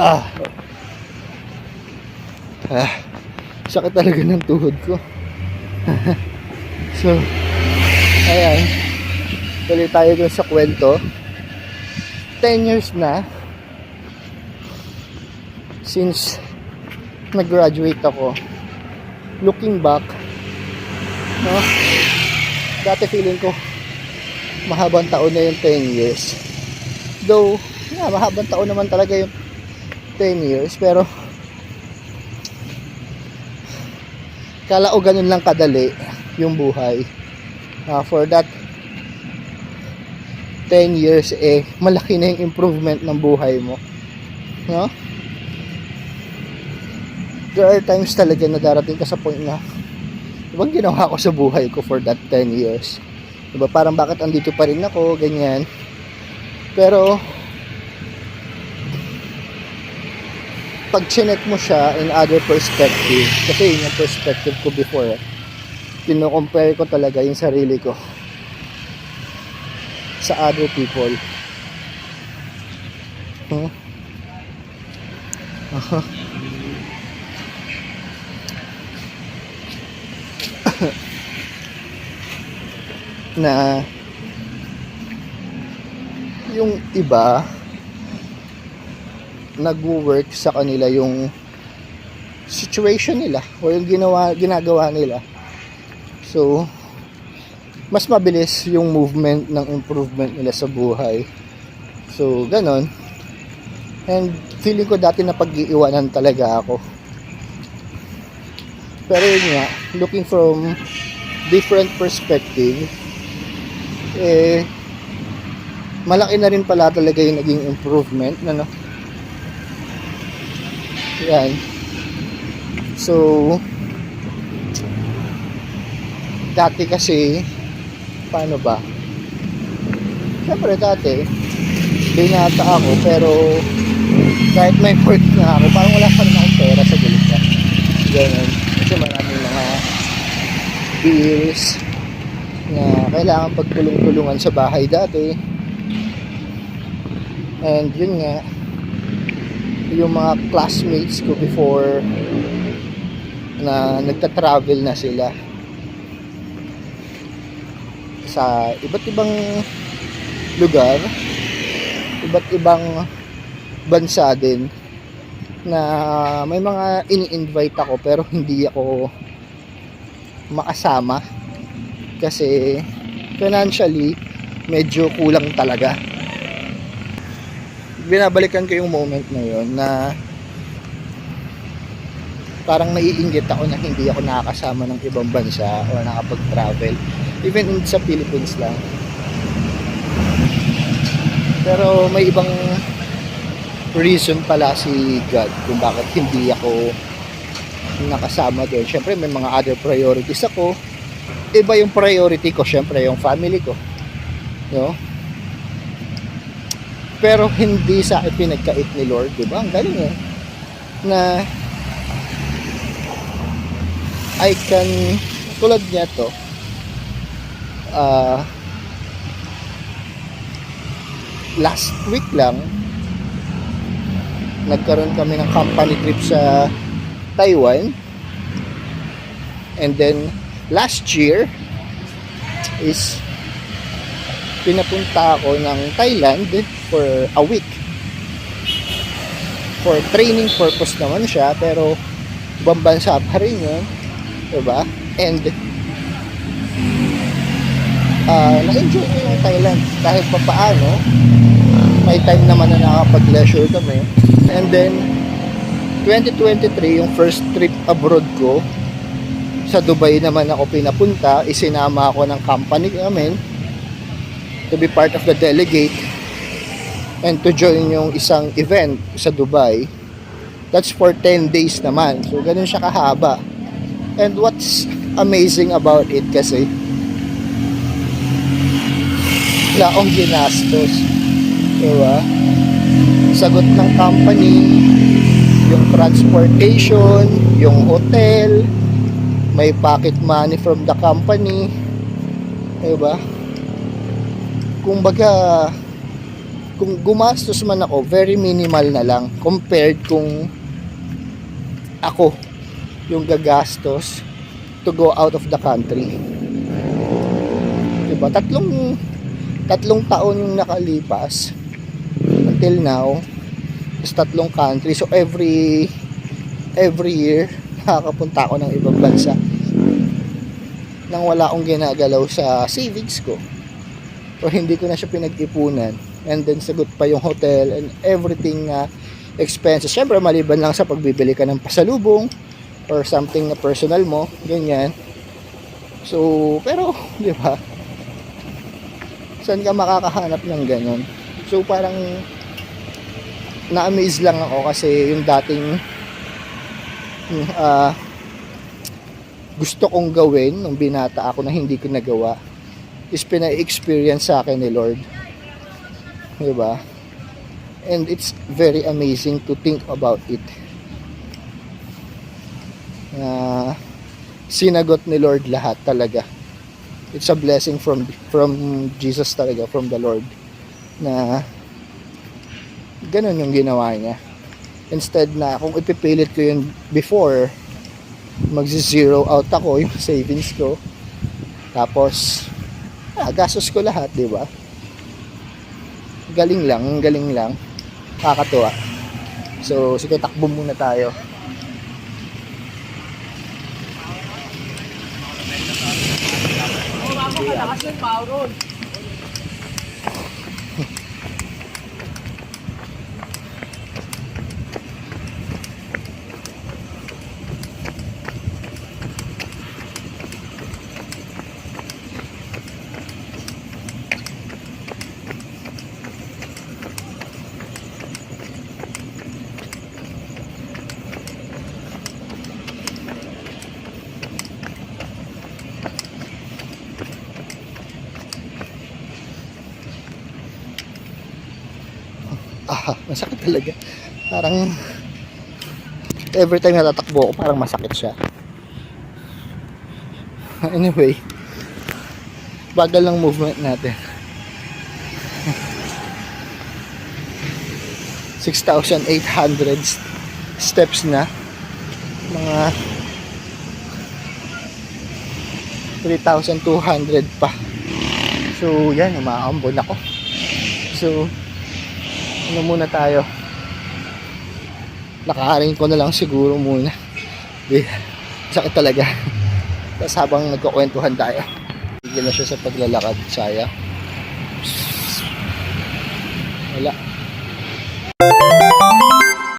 Ah, ah, sakit talaga ng tuhod ko. So, ayan. Tuloy tayo dun sa kwento. 10 years na since nag-graduate ako. Looking back, no, dati feeling ko mahabang taon na yung 10 years. Though, mahabang taon naman talaga yung 10 years. Pero, kala ko ganun lang kadali yung buhay. For that 10 years, malaki na yung improvement ng buhay mo. No? There are times talaga na darating ka sa point na, ibang ginawa ko sa buhay ko for that 10 years. Diba? Parang bakit andito pa rin ako, ganyan. Pero, pag chinek mo siya in other perspective, kasi yun yung perspective ko before, kino-compare ko talaga yung sarili ko sa other people. Na yung iba nag-work sa kanila yung situation nila o yung ginagawa nila. So, mas mabilis yung movement ng improvement nila sa buhay. So, ganon. And feeling ko dati na pag-iiwanan talaga ako. Pero yun nga, looking from different perspective, malaki na rin pala talaga yung naging improvement, ano? Yan. So, dati kasi, paano ba? Siyempre dati, binata ako, pero kahit may work na ako, parang wala pa rin akong pera sa gilid ka. Ganun. Kasi maraming mga bills na kailangan pagtulong-tulungan sa bahay dati. And yun nga, yung mga classmates ko before na nagta-travel na sila sa iba't ibang lugar, iba't ibang bansa din, na may mga ini-invite ako pero hindi ako makasama kasi financially medyo kulang talaga. Binabalikan ko yung moment na yun na parang naiinggit ako na hindi ako nakakasama ng ibang bansa o nakapag-travel even sa Philippines lang. Pero may ibang reason pala si God kung bakit hindi ako nakasama doon. Syempre may mga other priorities ako. Iba yung priority ko, syempre yung family ko, no? Pero hindi sa akin pinagkait ni Lord, di ba? Ang galing eh, na I can, tulad niya to, last week lang nagkaroon kami ng company trip sa Taiwan, and then last year is pinapunta ako ng Thailand for a week for training purpose naman siya, pero ibang bansa pa rin yun, diba? And na-enjoy ko yung Thailand kahit pa paano. May time naman na nakapag-leisure kami. And then 2023 yung first trip abroad ko, sa Dubai naman ako pinapunta. Isinama ako ng company namin to be part of the delegate and to join yung isang event sa Dubai. That's for 10 days naman. So ganun siya kahaba. And what's amazing about it kasi wala akong ginastos, diba? Sagot ng company, yung transportation, yung hotel, may pocket money from the company, diba? Kumbaga kung gumastos man ako, very minimal na lang compared kung ako yung gagastos to go out of the country. Diba? Tatlong taon yung nakalipas until now, is 3 country. So every year nakakapunta ako ng ibang bansa nang wala akong ginagalaw sa savings ko, o hindi ko na siya pinag-ipunan, and then sagot pa yung hotel and everything expenses. Syempre maliban lang sa pagbibili ka ng pasalubong or something na personal mo, ganyan. So pero di ba, saan ka makakahanap ng ganun? So parang na-amaze lang ako kasi yung dating gusto kong gawin nung binata ako na hindi ko nagawa is pina-experience sa akin ni Lord. Diba? And it's very amazing to think about it. Sinagot ni Lord lahat talaga. It's a blessing from Jesus talaga, from the Lord, na ganun yung ginawa niya. Instead na kung ipipilit ko yun before, magzi-zero out ako yung savings ko, tapos gastos ko lahat, di ba? Galing lang, kakatuwa. So sige, takbo muna tayo. Masakit talaga. Parang every time natatakbo ako, parang masakit siya. Anyway, bagal lang movement natin. 6,800 steps na. Mga 3,200 pa. So yan, umaambon ako. So ano muna tayo, nakaharing ko na lang siguro muna. Sakit talaga. Tapos habang nagkukwentuhan tayo, tigil na siya sa paglalakad. Sayang. Wala.